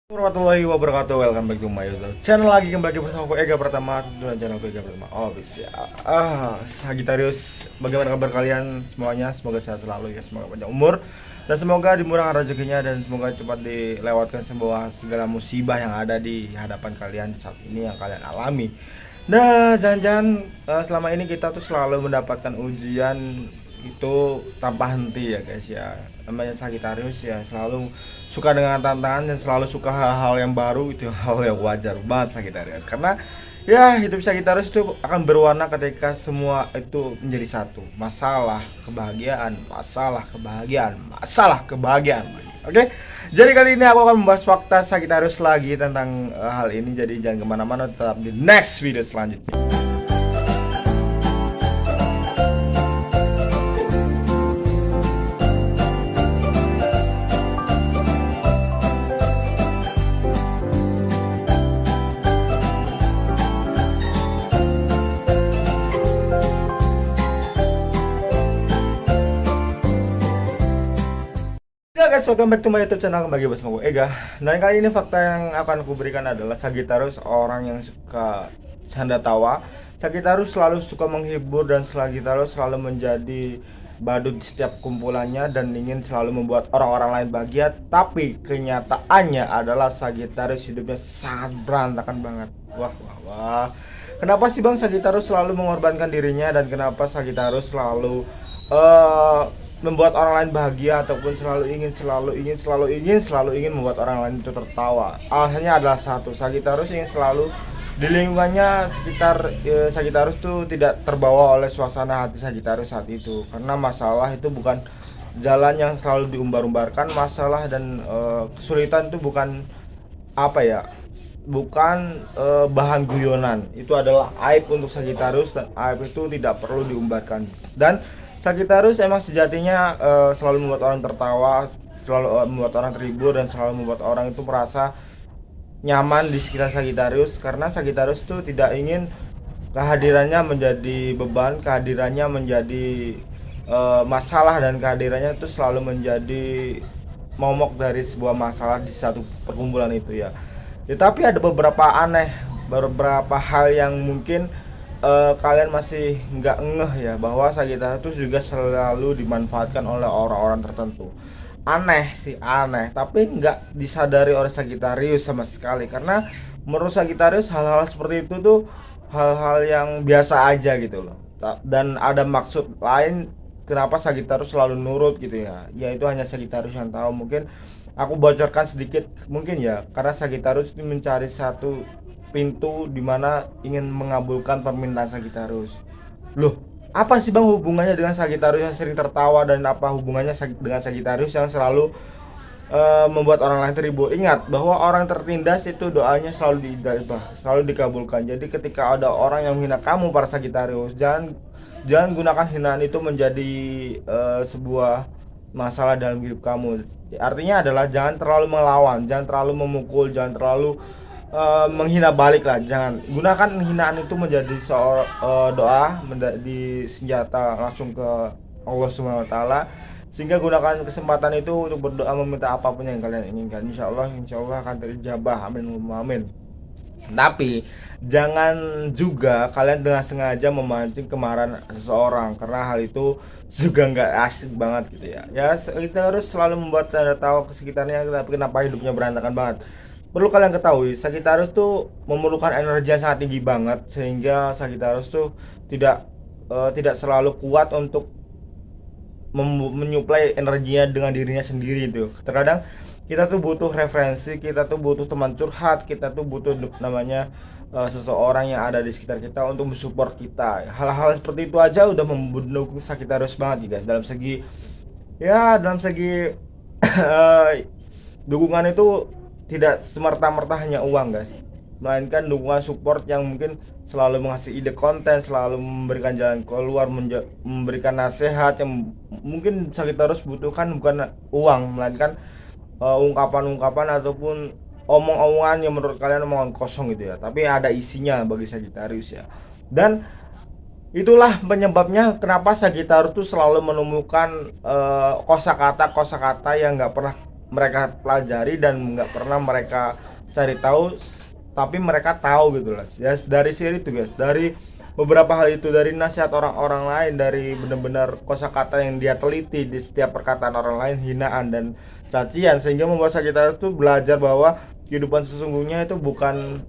Warahmatullahi wabarakatuh. Welcome back to my YouTube channel lagi, kembali bersama aku Ega Pratama dan channel aku Ega Pratama official. Sagittarius, bagaimana kabar kalian semuanya? Semoga sehat selalu ya, semoga panjang umur dan semoga dimurahkan rezekinya, dan semoga cepat dilewatkan semua segala musibah yang ada di hadapan kalian saat ini yang kalian alami. Nah, jangan-jangan selama ini kita tuh selalu mendapatkan ujian itu tanpa henti ya guys ya. Namanya Sagittarius ya, selalu suka dengan tantangan dan selalu suka hal-hal yang baru. Itu hal yang wajar banget Sagittarius, karena ya hidup Sagittarius itu akan berwarna ketika semua itu menjadi satu. Masalah kebahagiaan, masalah kebahagiaan, masalah kebahagiaan. Oke, jadi kali ini aku akan membahas fakta Sagittarius lagi tentang hal ini. Jadi jangan kemana-mana, tetap di next video selanjutnya. Ya guys, welcome back to my YouTube channel, kembali bersama gue Ega. Dan kali ini fakta yang akan aku berikan adalah Sagittarius orang yang suka canda tawa. Sagittarius selalu suka menghibur dan Sagittarius selalu menjadi badut di setiap kumpulannya dan ingin selalu membuat orang-orang lain bahagia. Tapi kenyataannya adalah Sagittarius hidupnya sangat berantakan banget. Wah wah wah. Kenapa sih Bang Sagittarius selalu mengorbankan dirinya, dan kenapa Sagittarius selalu membuat orang lain bahagia, ataupun selalu ingin membuat orang lain itu tertawa? Alasannya adalah satu, Sagittarius ingin selalu di lingkungannya sekitar Sagittarius tuh tidak terbawa oleh suasana hati Sagittarius saat itu, karena masalah itu bukan jalan yang selalu diumbar-umbarkan. Masalah dan kesulitan itu bukan bahan guyonan. Itu adalah aib untuk Sagittarius, dan aib itu tidak perlu diumbarkan. Dan Sagittarius emang sejatinya selalu membuat orang tertawa, selalu membuat orang terhibur, dan selalu membuat orang itu merasa nyaman di sekitar Sagittarius. Karena Sagittarius itu tidak ingin kehadirannya menjadi beban, kehadirannya menjadi masalah, dan kehadirannya itu selalu menjadi momok dari sebuah masalah di satu perkumpulan itu ya. Tapi ada beberapa hal yang mungkin kalian masih nggak ngeh ya, bahwa Sagittarius itu juga selalu dimanfaatkan oleh orang-orang tertentu. Aneh sih, aneh, tapi nggak disadari oleh Sagittarius sama sekali. Karena menurut Sagittarius hal-hal seperti itu tuh hal-hal yang biasa aja gitu loh. Dan ada maksud lain kenapa Sagittarius selalu nurut gitu ya. Ya itu hanya Sagittarius yang tahu. Mungkin aku bocorkan sedikit mungkin ya, karena Sagittarius itu mencari satu pintu dimana ingin mengabulkan permintaan Sagittarius. Loh, apa sih Bang hubungannya dengan Sagittarius yang sering tertawa, dan apa hubungannya dengan Sagittarius yang selalu membuat orang lain terhibur? Ingat bahwa orang tertindas itu doanya selalu dikabulkan. Jadi ketika ada orang yang menghina kamu para Sagittarius, jangan gunakan hinaan itu menjadi sebuah masalah dalam hidup kamu. Artinya adalah jangan terlalu melawan, jangan terlalu memukul, jangan terlalu menghina balik lah. Jangan gunakan hinaan itu menjadi doa, menjadi senjata langsung ke Allah Subhanahu wa taala, sehingga gunakan kesempatan itu untuk berdoa meminta apapun yang kalian inginkan. Insya Allah akan terijabah, amin amin. Tapi jangan juga kalian dengan sengaja memancing kemarahan seseorang, karena hal itu juga nggak asik banget gitu ya. Ya kita harus selalu membuat tanda tawa ke sekitarnya, tapi kenapa hidupnya berantakan banget? Perlu kalian ketahui, Sagittarius tuh memerlukan energi yang sangat tinggi banget, sehingga Sagittarius tuh tidak selalu kuat untuk menyuplai energinya dengan dirinya sendiri tuh. Terkadang kita tuh butuh referensi, kita tuh butuh teman curhat, kita tuh butuh namanya seseorang yang ada di sekitar kita untuk mensupport kita. Hal-hal seperti itu aja udah mendukung Sagittarius banget guys. Dalam segi dukungan itu tidak semerta-merta hanya uang guys, melainkan dukungan support yang mungkin selalu mengasih ide konten, selalu memberikan jalan keluar, memberikan nasihat yang mungkin Sagittarius butuhkan. Bukan uang, melainkan ungkapan-ungkapan ataupun omong-omongan yang menurut kalian omongan kosong gitu ya, tapi ada isinya bagi Sagittarius ya. Dan itulah penyebabnya kenapa Sagittarius tuh selalu menemukan kosakata yang nggak pernah mereka pelajari dan nggak pernah mereka cari tahu, tapi mereka tahu gitu lah ya, dari siri itu guys, dari beberapa hal itu, dari nasihat orang-orang lain, dari benar-benar kosakata yang dia teliti di setiap perkataan orang lain, hinaan dan cacian, sehingga membuat kita itu belajar bahwa kehidupan sesungguhnya itu bukan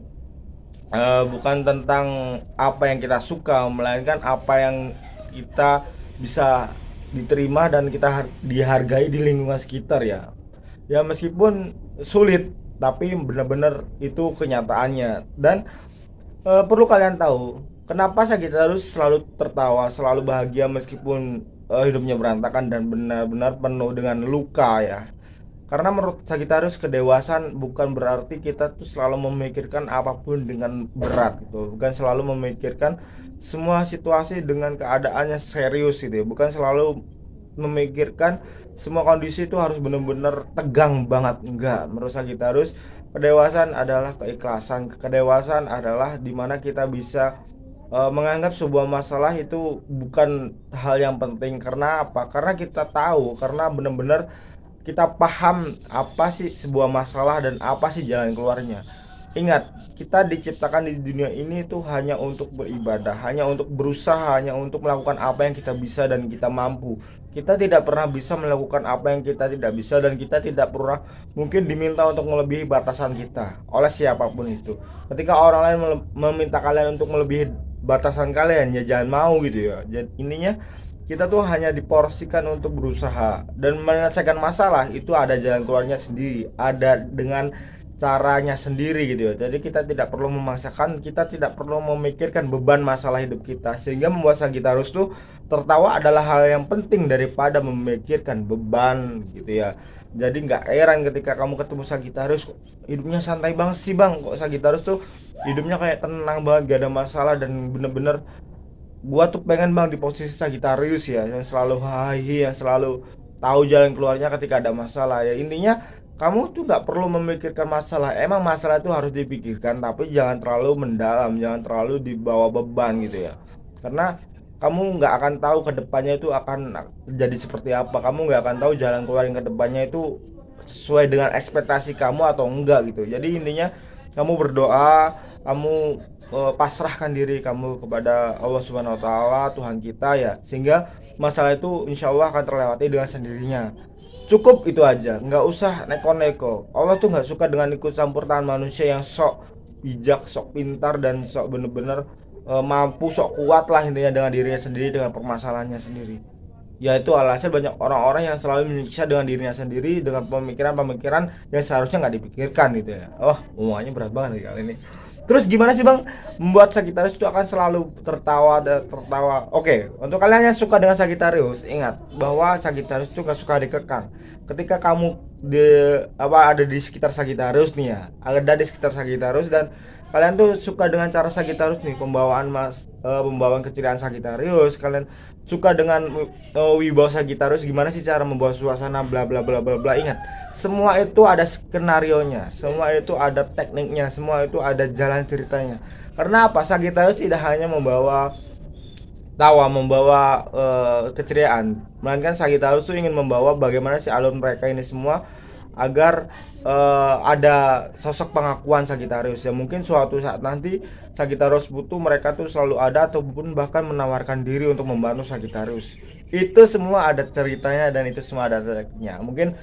tentang apa yang kita suka, melainkan apa yang kita bisa diterima dan kita dihargai di lingkungan sekitar ya. Ya meskipun sulit, tapi benar-benar itu kenyataannya. Dan perlu kalian tahu, kenapa Sagittarius selalu tertawa, selalu bahagia meskipun hidupnya berantakan dan benar-benar penuh dengan luka ya. Karena menurut Sagittarius, kedewasaan bukan berarti kita tuh selalu memikirkan apapun dengan berat gitu, bukan selalu memikirkan semua situasi dengan keadaannya serius gitu ya, bukan selalu memikirkan semua kondisi itu harus benar-benar tegang banget, enggak. Menurut Sagittarius, kedewasaan adalah keikhlasan, kedewasaan adalah dimana kita bisa menganggap sebuah masalah itu bukan hal yang penting. Karena apa? Karena kita tahu, karena benar-benar kita paham apa sih sebuah masalah dan apa sih jalan keluarnya. Ingat, kita diciptakan di dunia ini tuh hanya untuk beribadah, hanya untuk berusaha, hanya untuk melakukan apa yang kita bisa dan kita mampu. Kita tidak pernah bisa melakukan apa yang kita tidak bisa, dan kita tidak pernah mungkin diminta untuk melebihi batasan kita oleh siapapun itu. Ketika orang lain meminta kalian untuk melebihi batasan kalian, ya jangan mau gitu ya. Jadi ininya kita tuh hanya diporsikan untuk berusaha dan menyelesaikan masalah, itu ada jalan keluarnya sendiri, ada dengan caranya sendiri gitu ya. Jadi kita tidak perlu memaksakan, kita tidak perlu memikirkan beban masalah hidup kita, sehingga membuat Sagittarius tuh tertawa adalah hal yang penting daripada memikirkan beban gitu ya. Jadi nggak heran ketika kamu ketemu Sagittarius, kok hidupnya santai banget sih bang, kok Sagittarius tuh hidupnya kayak tenang banget, gak ada masalah, dan bener-bener gua tuh pengen bang di posisi Sagittarius ya, yang selalu hahi, yang selalu tahu jalan keluarnya ketika ada masalah ya. Intinya kamu tuh nggak perlu memikirkan masalah, emang masalah itu harus dipikirkan, tapi jangan terlalu mendalam, jangan terlalu dibawa beban gitu ya. Karena kamu nggak akan tahu kedepannya itu akan jadi seperti apa, kamu nggak akan tahu jalan keluar yang kedepannya itu sesuai dengan ekspektasi kamu atau enggak gitu. Jadi intinya kamu berdoa, kamu pasrahkan diri kamu kepada Allah Subhanahu Wa Taala, Tuhan kita ya, sehingga masalah itu insya Allah akan terlewati dengan sendirinya. Cukup itu aja, nggak usah neko-neko. Allah tuh nggak suka dengan ikut campur tangan manusia yang sok bijak, sok pintar, dan sok bener-bener mampu, sok kuat lah intinya dengan dirinya sendiri, dengan permasalahannya sendiri. Ya itu alasan banyak orang-orang yang selalu menyiksa dengan dirinya sendiri, dengan pemikiran-pemikiran yang seharusnya nggak dipikirkan gitu ya. Oh, omongannya berat banget nih kali ini. Terus gimana sih bang membuat Sagittarius itu akan selalu tertawa dan tertawa? Oke, untuk kalian yang suka dengan Sagittarius, ingat bahwa Sagittarius itu gak suka dikekang. Ketika kamu ada di sekitar Sagittarius nih ya, ada di sekitar Sagittarius, dan kalian tuh suka dengan cara Sagittarius nih, pembawaan keceriaan Sagittarius, kalian suka dengan wibawa Sagittarius, gimana sih cara membawa suasana bla bla bla bla bla. Ingat, semua itu ada skenarionya, semua itu ada tekniknya, semua itu ada jalan ceritanya. Karena apa? Sagittarius tidak hanya membawa tawa, membawa keceriaan, melainkan Sagittarius tuh ingin membawa bagaimana sih alur mereka ini semua, agar ada sosok pengakuan Sagittarius ya. Mungkin suatu saat nanti Sagittarius butuh, mereka tuh selalu ada, ataupun bahkan menawarkan diri untuk membantu Sagittarius. Itu semua ada ceritanya dan itu semua ada tekniknya. Mungkin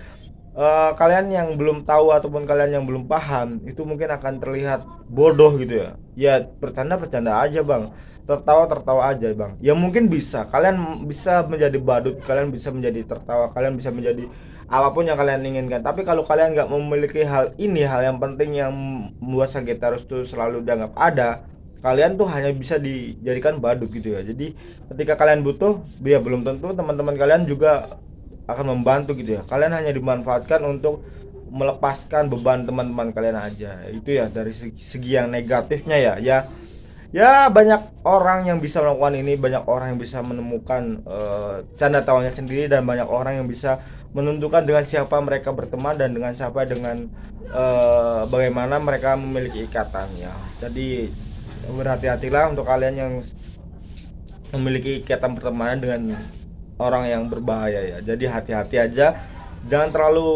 kalian yang belum tahu ataupun kalian yang belum paham itu mungkin akan terlihat bodoh gitu ya. Ya bercanda aja bang, tertawa aja bang. Ya mungkin bisa, kalian bisa menjadi badut, kalian bisa menjadi tertawa, kalian bisa menjadi apapun yang kalian inginkan. Tapi kalau kalian nggak memiliki hal ini, hal yang penting yang membuat Sagittarius itu selalu dianggap ada, kalian tuh hanya bisa dijadikan badut gitu ya. Jadi ketika kalian butuh, ya belum tentu teman-teman kalian juga akan membantu gitu ya. Kalian hanya dimanfaatkan untuk melepaskan beban teman-teman kalian aja. Itu ya dari segi yang negatifnya ya. Ya banyak orang yang bisa melakukan ini, banyak orang yang bisa menemukan canda tawanya sendiri, dan banyak orang yang bisa menentukan dengan siapa mereka berteman dan dengan siapa, dengan bagaimana mereka memiliki ikatan ya. Jadi berhati-hatilah untuk kalian yang memiliki ikatan pertemanan dengan orang yang berbahaya ya. Jadi hati-hati aja, jangan terlalu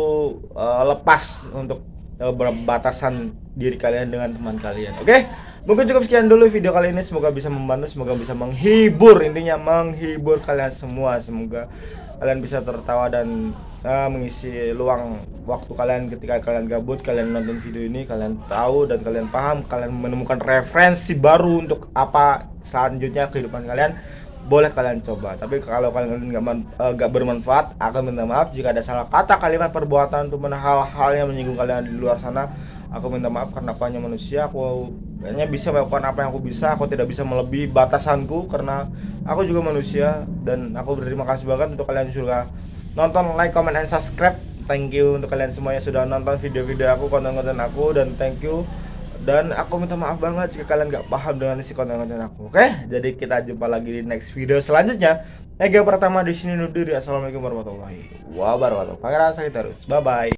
lepas untuk berbatasan diri kalian dengan teman kalian. Oke? Mungkin cukup sekian dulu video kali ini, semoga bisa membantu, semoga bisa menghibur, intinya menghibur kalian semua. Semoga kalian bisa tertawa dan mengisi luang waktu kalian ketika kalian gabut. Kalian nonton video ini, kalian tahu dan kalian paham, kalian menemukan referensi baru untuk apa selanjutnya kehidupan kalian. Boleh kalian coba, tapi kalau kalian nggak bermanfaat, aku minta maaf jika ada salah kata, kalimat, perbuatan ataupun hal-hal yang menyinggung kalian di luar sana. Aku minta maaf karena aku hanya manusia, aku hanya bisa melakukan apa yang aku bisa, aku tidak bisa melebihi batasanku karena aku juga manusia. Dan aku berterima kasih banget untuk kalian yang sudah nonton, like, comment, and subscribe. Thank you untuk kalian semua yang sudah nonton video-video aku, konten-konten aku, dan thank you. Dan aku minta maaf banget jika kalian gak paham dengan isi konten-konten aku. Oke? Jadi kita jumpa lagi di next video selanjutnya. Ega pertama di sini undur diri. Assalamualaikum warahmatullahi wabarakatuh. Pangeran Sagittarius. Bye bye.